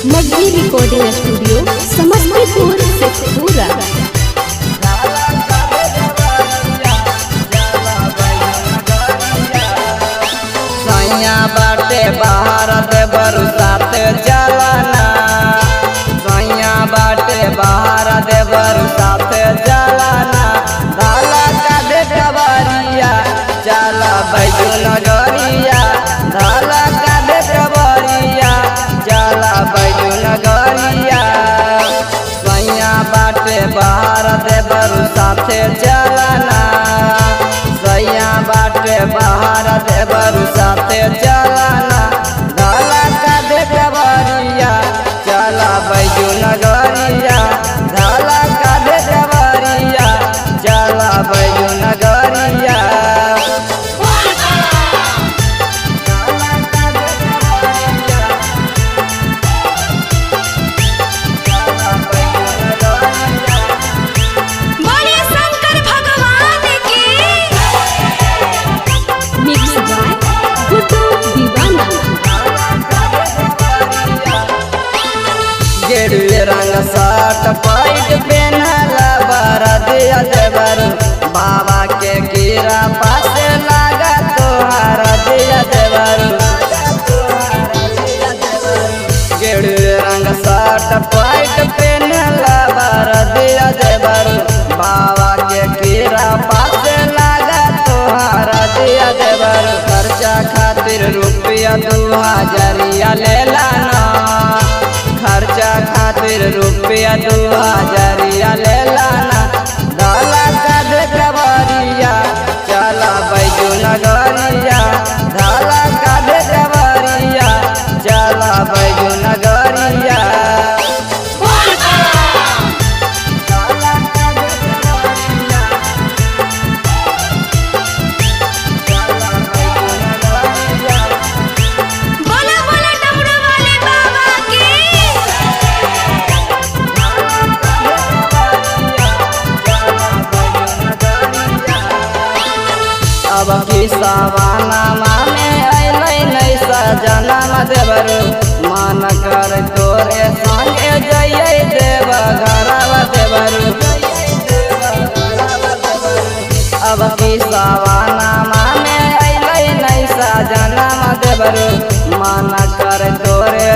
Magahi recording studio Samastipur Sheikhpura. सैया बाटे बाहर दे बरसात जलाना, सैया बाटे बाहर दे बरसात जलाना। धाला का दे कबरिया चला बैजू नगरिया, धाला का दे कबरिया चला बैजू नगरिया। सैया बाटे बाहर दे बरसात जलाना, सैया बाटे बाहर दे बरसात चलाना। धाला का दे कबरिया चला बैजू नगरिया, धाला का दे कबरिया चला बैजू नगरिया। गेरुए रंग शर्ट पैंट पहनला बरदिया देवर, बाबा के कीरा पास लगा तोहार दिया देवर। गेरुए रंग शर्ट पैंट पहनला बरदिया देवर, बाबा के कीरा पास लगा तोहार दिया देवर। खर्चा खातिर रुपया 2000 ले लाना, खर्चा खातिर रुपया 2000 ले लाना। धाला का दे कबरिया चला बैजू नगरिया, धाला का दे कबरिया चला बैजू नगरिया। अब की सवाना माने अलै नहीं सजनम देवर, मन कर तोरे संगे जइए देव घरवा देवर। अब की सवाना माने अलै नहीं सजनम देवर, मन कर तोरे